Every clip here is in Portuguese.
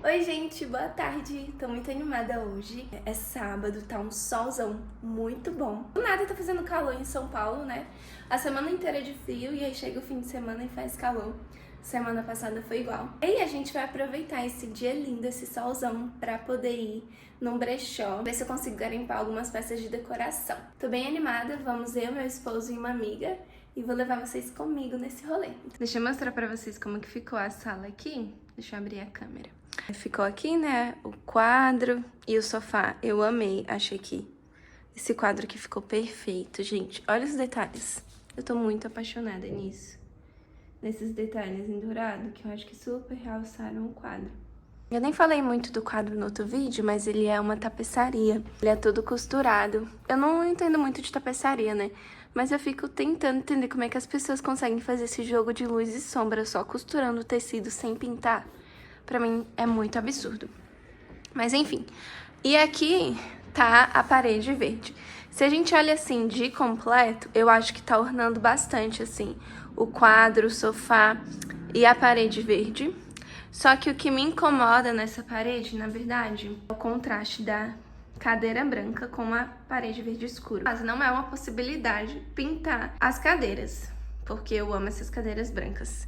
Oi gente, boa tarde, tô muito animada hoje, é sábado, tá um solzão muito bom. Do nada tá fazendo calor em São Paulo, né? A semana inteira é de frio e aí chega o fim de semana e faz calor. Semana passada foi igual. E aí a gente vai aproveitar esse dia lindo, esse solzão, pra poder ir num brechó, ver se eu consigo garimpar algumas peças de decoração. Tô bem animada, vamos eu, meu esposo e uma amiga, e vou levar vocês comigo nesse rolê. Deixa eu mostrar pra vocês como que ficou a sala aqui. Deixa eu abrir a câmera. Ficou aqui, né, o quadro e o sofá. Eu amei, achei que esse quadro aqui ficou perfeito, gente. Olha os detalhes. Eu tô muito apaixonada nisso. Nesses detalhes em dourado, que eu acho que super realçaram o quadro. Eu nem falei muito do quadro no outro vídeo, mas ele é uma tapeçaria. Ele é todo costurado. Eu não entendo muito de tapeçaria, né? Mas eu fico tentando entender como é que as pessoas conseguem fazer esse jogo de luz e sombra só costurando o tecido sem pintar. Pra mim é muito absurdo. Mas enfim. E aqui tá a parede verde. Se a gente olha assim de completo, eu acho que tá ornando bastante assim o quadro, o sofá e a parede verde. Só que o que me incomoda nessa parede, na verdade, é o contraste da cadeira branca com a parede verde escuro. Mas não é uma possibilidade pintar as cadeiras, porque eu amo essas cadeiras brancas.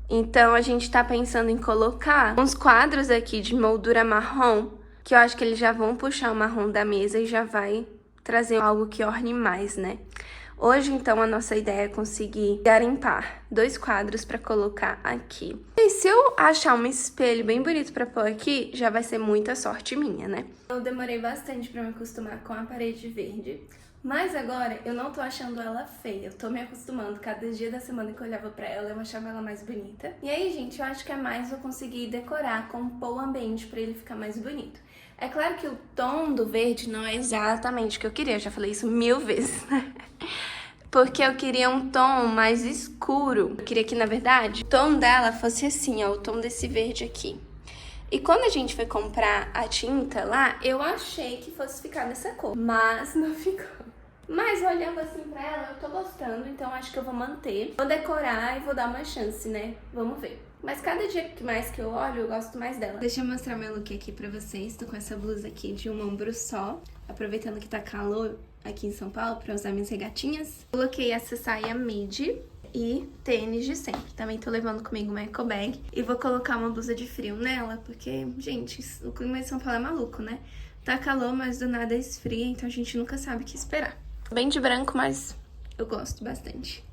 Então a gente tá pensando em colocar uns quadros aqui de moldura marrom, que eu acho que eles já vão puxar o marrom da mesa e já vai trazer algo que orne mais, né? Hoje, então, a nossa ideia é conseguir garimpar 2 quadros pra colocar aqui. E se eu achar um espelho bem bonito pra pôr aqui, já vai ser muita sorte minha, né? Eu demorei bastante pra me acostumar com a parede verde. Mas agora eu não tô achando ela feia, eu tô me acostumando. Cada dia da semana que eu olhava pra ela, eu achava ela mais bonita. E aí, gente, eu acho que é mais eu conseguir decorar, compor o ambiente pra ele ficar mais bonito. É claro que o tom do verde não é exatamente o que eu queria, eu já falei isso 1000 vezes, né? Porque eu queria um tom mais escuro. Eu queria que, na verdade, o tom dela fosse assim, ó, o tom desse verde aqui. E quando a gente foi comprar a tinta lá, eu achei que fosse ficar dessa cor, mas não ficou. Mas olhando assim pra ela, eu tô gostando, então acho que eu vou manter. Vou decorar e vou dar uma chance, né? Vamos ver. Mas cada dia mais que eu olho, eu gosto mais dela. Deixa eu mostrar meu look aqui pra vocês. Tô com essa blusa aqui de um ombro só, aproveitando que tá calor aqui em São Paulo pra usar minhas regatinhas. Coloquei essa saia midi e tênis de sempre. Também tô levando comigo uma eco bag. E vou colocar uma blusa de frio nela, porque, gente, o clima de São Paulo é maluco, né? Tá calor, mas do nada esfria, então a gente nunca sabe o que esperar. Bem de branco, mas eu gosto bastante.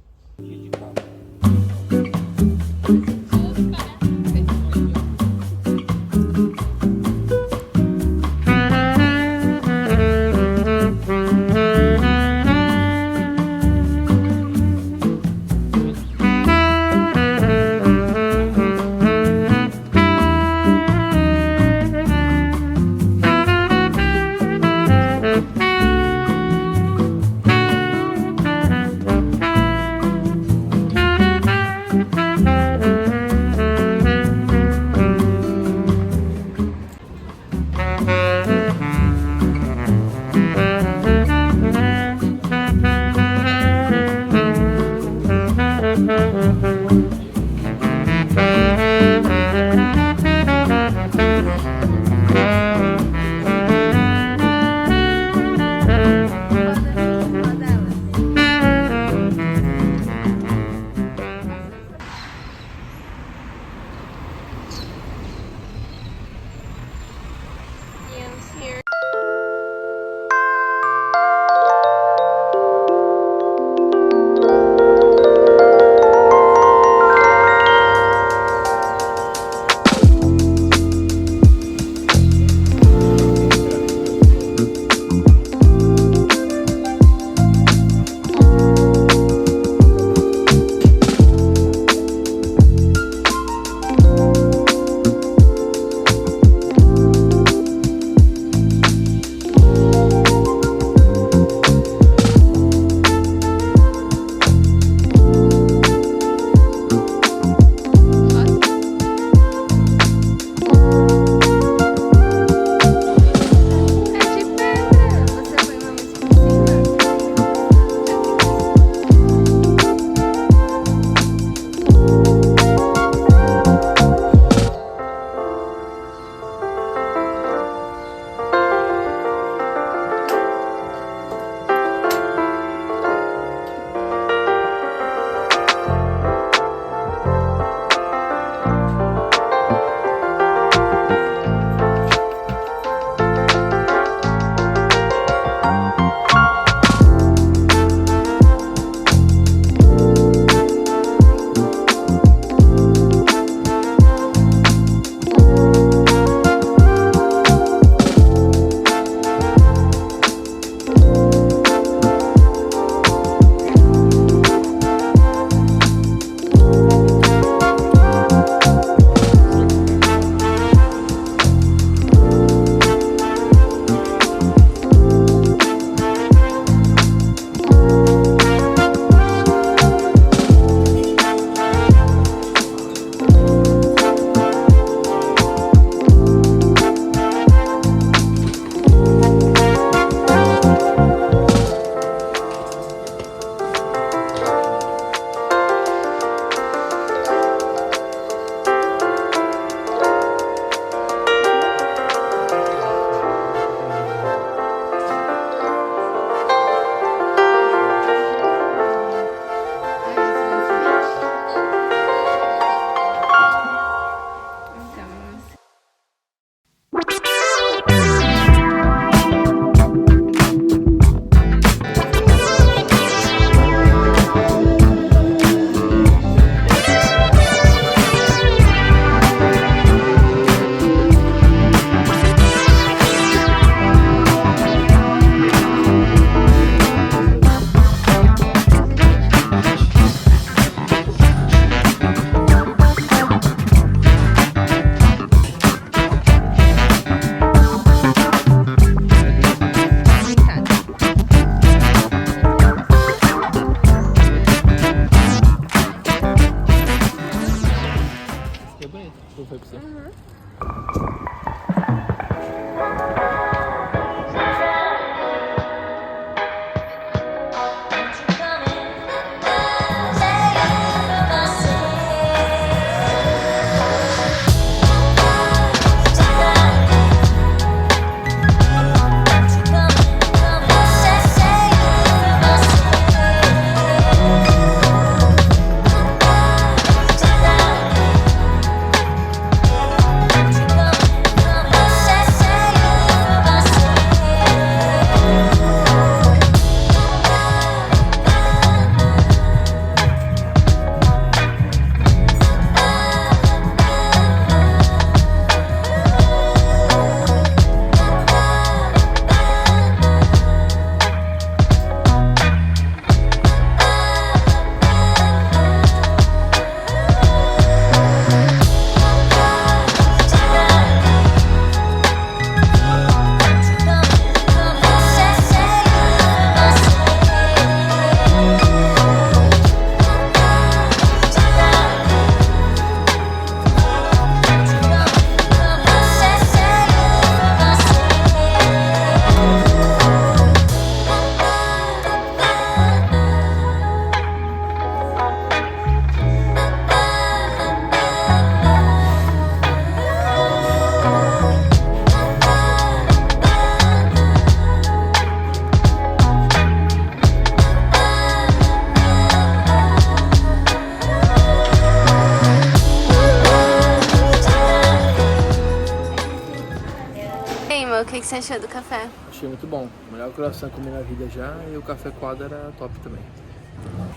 você achou do café? Achei muito bom. O melhor croissant que eu comi na vida já, e o café coado era top também.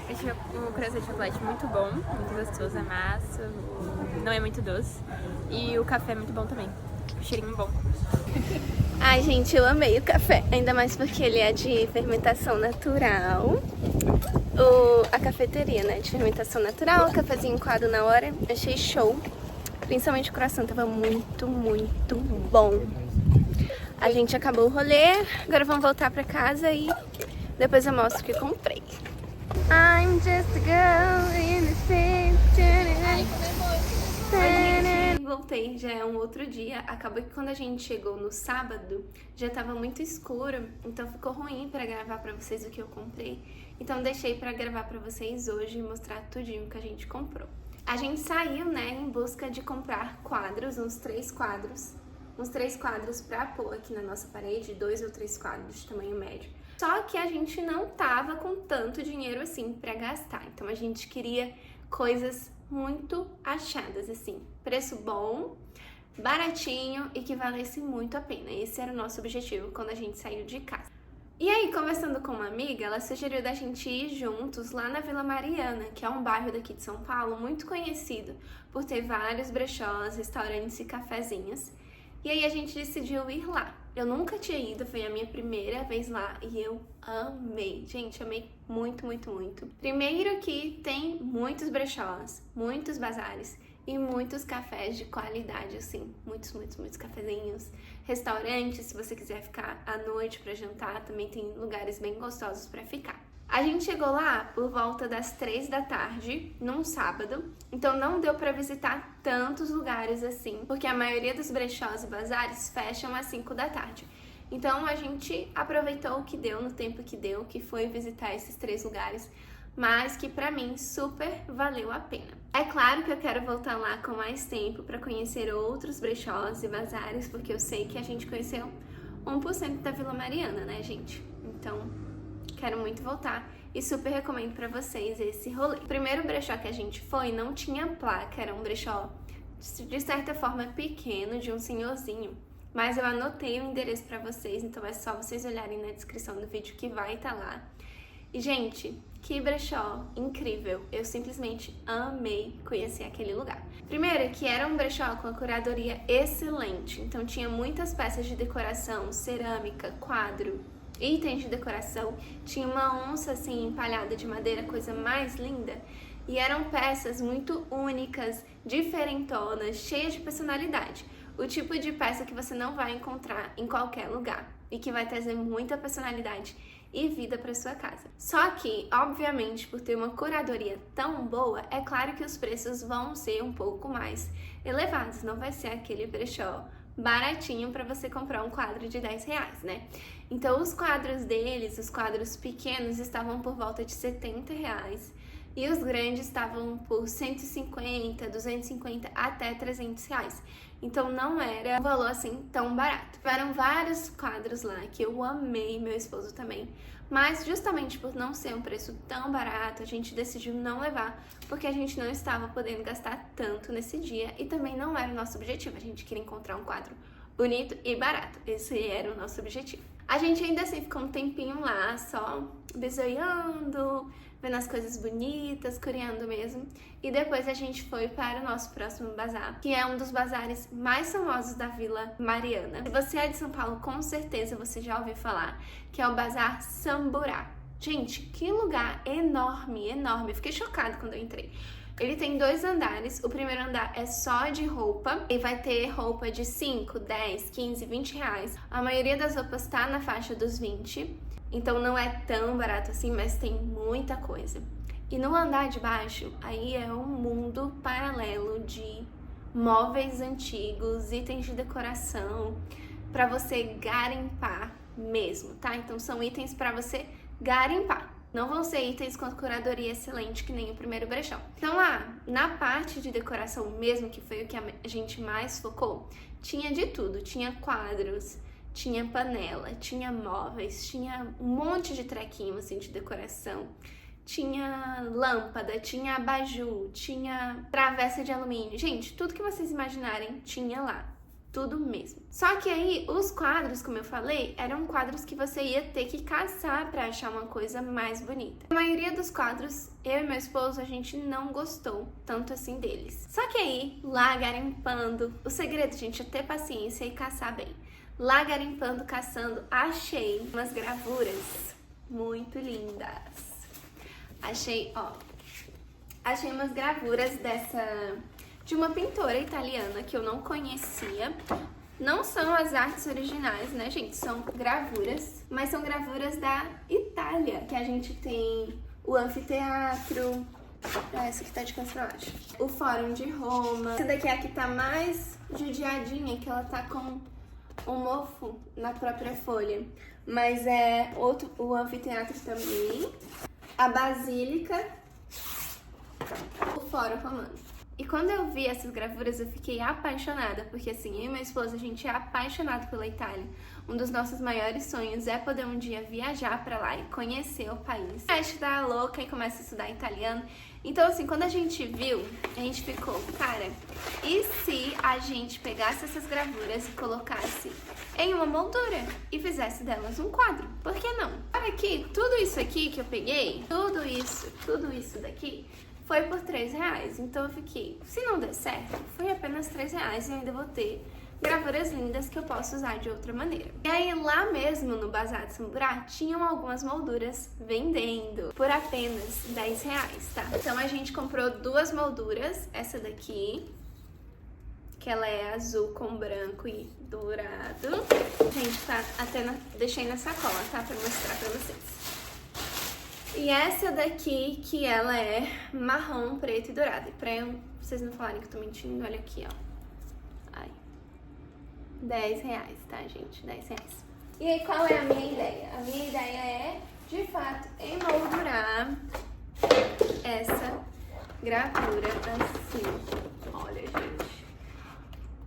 Achei o croissant de chocolate muito bom, muito gostoso, a massa, não é muito doce. E o café é muito bom também, cheirinho bom. Ai, gente, eu amei o café, ainda mais porque ele é de fermentação natural. A cafeteria, né, de fermentação natural, cafezinho coado na hora, achei show. Principalmente o croissant, tava muito, muito bom. A gente acabou o rolê, agora vamos voltar pra casa e depois eu mostro o que comprei. I'm just a girl in the city. Voltei, já é um outro dia. Acabou que quando a gente chegou no sábado, já tava muito escuro, então ficou ruim pra gravar pra vocês o que eu comprei. Então deixei pra gravar pra vocês hoje e mostrar tudinho que a gente comprou. A gente saiu, né, em busca de comprar quadros, uns três quadros pra pôr aqui na nossa parede, 2 ou 3 quadros de tamanho médio. Só que a gente não tava com tanto dinheiro assim pra gastar, então a gente queria coisas muito achadas, assim, preço bom, baratinho e que valesse muito a pena. Esse era o nosso objetivo quando a gente saiu de casa. E aí, conversando com uma amiga, ela sugeriu da gente ir juntos lá na Vila Mariana, que é um bairro daqui de São Paulo muito conhecido por ter vários brechós, restaurantes e cafezinhos. E aí a gente decidiu ir lá. Eu nunca tinha ido, foi a minha primeira vez lá e eu amei. Gente, amei muito, muito, muito. Primeiro que tem muitos brechós, muitos bazares e muitos cafés de qualidade, assim. Muitos, muitos, muitos cafezinhos. Restaurantes, se você quiser ficar à noite pra jantar, também tem lugares bem gostosos pra ficar. A gente chegou lá por volta das 3 da tarde, num sábado, então não deu pra visitar tantos lugares assim, porque a maioria dos brechós e bazares fecham às 5 da tarde. Então a gente aproveitou o que deu no tempo que deu, que foi visitar esses 3 lugares, mas que pra mim super valeu a pena. É claro que eu quero voltar lá com mais tempo pra conhecer outros brechós e bazares, porque eu sei que a gente conheceu 1% da Vila Mariana, né, gente? Então quero muito voltar e super recomendo pra vocês esse rolê. O primeiro brechó que a gente foi não tinha placa, era um brechó de certa forma pequeno, de um senhorzinho. Mas eu anotei o endereço pra vocês, então é só vocês olharem na descrição do vídeo que vai estar lá. E, gente, que brechó incrível! Eu simplesmente amei conhecer aquele lugar. Primeiro, que era um brechó com a curadoria excelente, então tinha muitas peças de decoração, cerâmica, quadro, itens de decoração, tinha uma onça assim empalhada de madeira, coisa mais linda, e eram peças muito únicas, diferentonas, cheias de personalidade. O tipo de peça que você não vai encontrar em qualquer lugar e que vai trazer muita personalidade e vida para sua casa. Só que, obviamente, por ter uma curadoria tão boa, é claro que os preços vão ser um pouco mais elevados, não vai ser aquele brechó baratinho para você comprar um quadro de 10 reais, né? Então os quadros deles, os quadros pequenos, estavam por volta de 70 reais e os grandes estavam por 150, 250 até 300 reais. Então não era um valor assim tão barato. Tiveram vários quadros lá que eu amei, meu esposo também. Mas justamente por não ser um preço tão barato, a gente decidiu não levar, porque a gente não estava podendo gastar tanto nesse dia e também não era o nosso objetivo. A gente queria encontrar um quadro bonito e barato. Esse era o nosso objetivo. A gente ainda assim ficou um tempinho lá, só bisoiando, vendo as coisas bonitas, curiando mesmo. E depois a gente foi para o nosso próximo bazar, que é um dos bazares mais famosos da Vila Mariana. Se você é de São Paulo, com certeza você já ouviu falar, que é o Bazar Samburá. Gente, que lugar enorme, enorme. Eu fiquei chocada quando eu entrei. Ele tem 2 andares, o primeiro andar é só de roupa e vai ter roupa de 5, 10, 15, 20 reais. A maioria das roupas tá na faixa dos 20, então não é tão barato assim, mas tem muita coisa. E no andar de baixo, aí é um mundo paralelo de móveis antigos, itens de decoração, para você garimpar mesmo, tá? Então são itens para você garimpar. Não vão ser itens com curadoria excelente, que nem o primeiro brechó. Então lá, na parte de decoração mesmo, que foi o que a gente mais focou, tinha de tudo. Tinha quadros, tinha panela, tinha móveis, tinha um monte de trequinho assim de decoração. Tinha lâmpada, tinha abajur, tinha travessa de alumínio. Gente, tudo que vocês imaginarem tinha lá. tudo mesmo. Só que aí, os quadros, como eu falei, eram quadros que você ia ter que caçar pra achar uma coisa mais bonita. A maioria dos quadros, eu e meu esposo, a gente não gostou tanto assim deles. Só que aí, lá garimpando, o segredo, gente, é ter paciência e caçar bem. Lá garimpando, caçando, achei umas gravuras muito lindas. Achei umas gravuras de uma pintora italiana que eu não conhecia. Não são as artes originais, né, gente? São gravuras, mas são gravuras da Itália, que a gente tem o anfiteatro. Essa aqui tá de canto, eu acho. O Fórum de Roma. Essa daqui é a que tá mais judiadinha, que ela tá com um mofo na própria folha. Mas é o anfiteatro também. A Basílica. O Fórum Romano. E quando eu vi essas gravuras, eu fiquei apaixonada, porque assim, eu e meu esposo, a gente é apaixonado pela Itália. Um dos nossos maiores sonhos é poder um dia viajar pra lá e conhecer o país. A gente tá louca e começa a estudar italiano. Então assim, quando a gente viu, a gente ficou, cara, e se a gente pegasse essas gravuras e colocasse em uma moldura e fizesse delas um quadro? Por que não? Olha aqui, tudo isso aqui que eu peguei, tudo isso daqui, foi por R$3. Então eu fiquei, se não der certo, foi apenas R$3 e eu ainda vou ter gravuras lindas que eu posso usar de outra maneira. E aí lá mesmo no Bazar de Samburá tinham algumas molduras vendendo por apenas R$10, tá? Então a gente comprou duas molduras, essa daqui, que ela é azul com branco e dourado. Gente, tá até deixei na sacola, tá? Pra mostrar pra vocês. E essa daqui, que ela é marrom, preto e dourado. E pra vocês não falarem que eu tô mentindo, olha aqui, ó. Ai. R$10, tá, gente? R$10. E aí, qual é a minha ideia? A minha ideia é, de fato, emoldurar essa gravura assim. Olha, gente.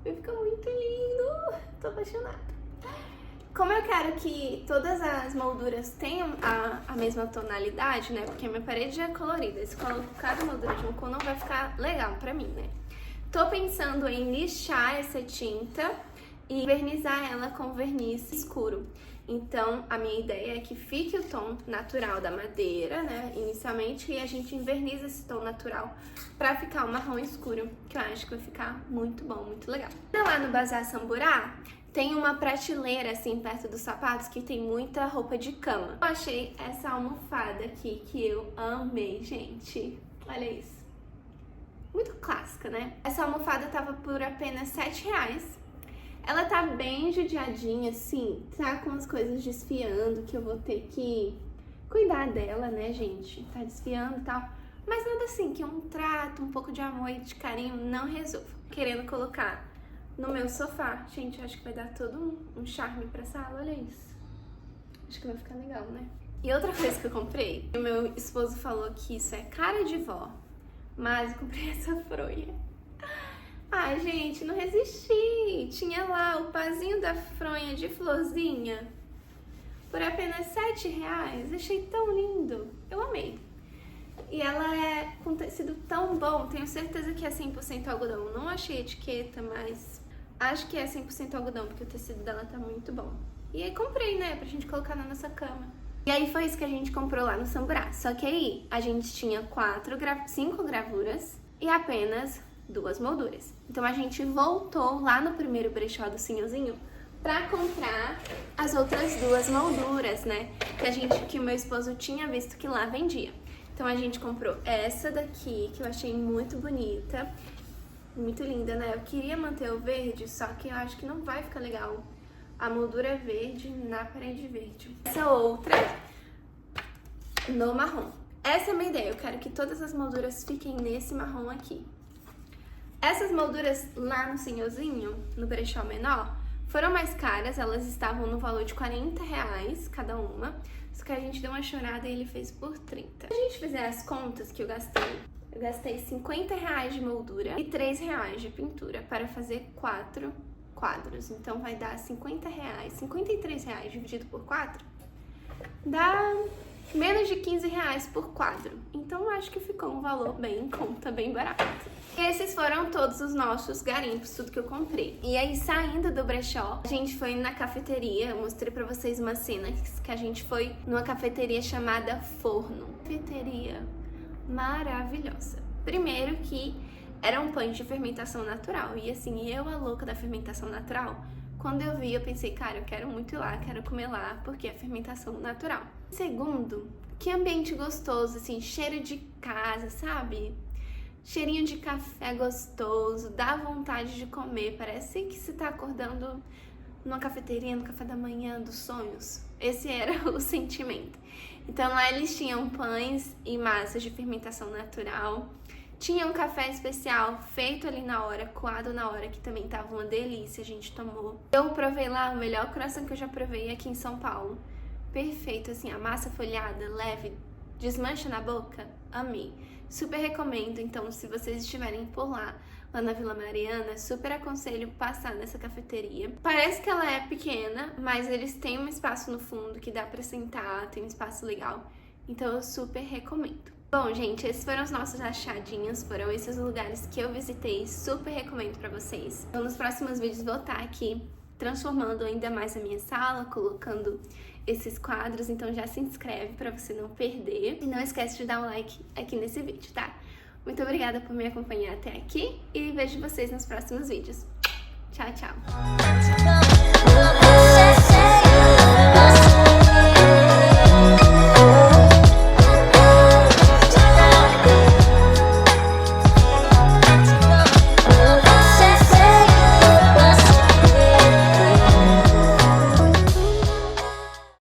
Vai ficar muito lindo. Tô apaixonada. Como eu quero que todas as molduras tenham a mesma tonalidade, né? Porque a minha parede já é colorida. Se coloco cada moldura de uma cor, não vai ficar legal pra mim, né? Tô pensando em lixar essa tinta e vernizar ela com verniz escuro. Então, a minha ideia é que fique o tom natural da madeira, né? Inicialmente, e a gente inverniza esse tom natural pra ficar um marrom escuro, que eu acho que vai ficar muito bom, muito legal. Lá no Bazar Samburá, tem uma prateleira, assim, perto dos sapatos, que tem muita roupa de cama. Eu achei essa almofada aqui, que eu amei, gente. Olha isso. Muito clássica, né? Essa almofada tava por apenas R$7. Ela tá bem judiadinha, assim, tá com as coisas desfiando, que eu vou ter que cuidar dela, né, gente? Tá desfiando e tal. Mas nada assim, que um trato, um pouco de amor e de carinho não resolva. Querendo colocar no meu sofá. Gente, eu acho que vai dar todo um charme pra sala, olha isso. Acho que vai ficar legal, né? E outra coisa que eu comprei, o meu esposo falou que isso é cara de vó, mas eu comprei essa fronha. Ai, gente, não resisti. Tinha lá o pazinho da fronha de florzinha por apenas R$7. Achei tão lindo. Eu amei. E ela é com tecido tão bom. Tenho certeza que é 100% algodão. Não achei etiqueta, mas acho que é 100% algodão, porque o tecido dela tá muito bom. E aí comprei, né, pra gente colocar na nossa cama. E aí foi isso que a gente comprou lá no Samburá. Só que aí a gente tinha 5 gravuras e apenas 2 molduras. Então a gente voltou lá no primeiro brechó do Senhorzinho pra comprar as outras 2 molduras, né? Que o meu esposo tinha visto que lá vendia. Então a gente comprou essa daqui, que eu achei muito bonita. Muito linda, né? Eu queria manter o verde, só que eu acho que não vai ficar legal a moldura verde na parede verde. Essa outra no marrom. Essa é a minha ideia. Eu quero que todas as molduras fiquem nesse marrom aqui. Essas molduras lá no Senhorzinho, no brechó menor, foram mais caras. Elas estavam no valor de R$40 cada uma. Só que a gente deu uma chorada e ele fez por 30. Se a gente fizer as contas que eu gastei R$50 de moldura e R$3 de pintura para fazer 4 quadros. Então vai dar R$50, R$53 dividido por 4, dá menos de 15 reais por quadro. Então acho que ficou um valor bem em conta, bem barato. E esses foram todos os nossos garimpos, tudo que eu comprei. E aí, saindo do brechó, a gente foi na cafeteria. Eu mostrei pra vocês uma cena que a gente foi numa cafeteria chamada Forno. Cafeteria maravilhosa. Primeiro que eram pães de fermentação natural. E assim, eu, a louca da fermentação natural, quando eu vi, eu pensei, cara, eu quero muito ir lá, quero comer lá, porque é fermentação natural. Segundo, que ambiente gostoso, assim, cheiro de casa, sabe? Cheirinho de café gostoso, dá vontade de comer, parece que você tá acordando numa cafeteria, no café da manhã dos sonhos. Esse era o sentimento. Então lá eles tinham pães e massas de fermentação natural, tinha um café especial feito ali na hora, coado na hora, que também tava uma delícia, a gente tomou. Eu provei lá o melhor croissant que eu já provei aqui em São Paulo. Perfeito, assim, a massa folhada, leve, desmancha na boca, amei. Super recomendo, então, se vocês estiverem por lá na Vila Mariana, super aconselho passar nessa cafeteria. Parece que ela é pequena, mas eles têm um espaço no fundo que dá pra sentar, tem um espaço legal, então eu super recomendo. Bom, gente, esses foram os nossos achadinhos, foram esses lugares que eu visitei, super recomendo pra vocês. Então, nos próximos vídeos vou estar aqui transformando ainda mais a minha sala, colocando esses quadros, então já se inscreve pra você não perder. E não esquece de dar um like aqui nesse vídeo, tá? Muito obrigada por me acompanhar até aqui e vejo vocês nos próximos vídeos. Tchau, tchau!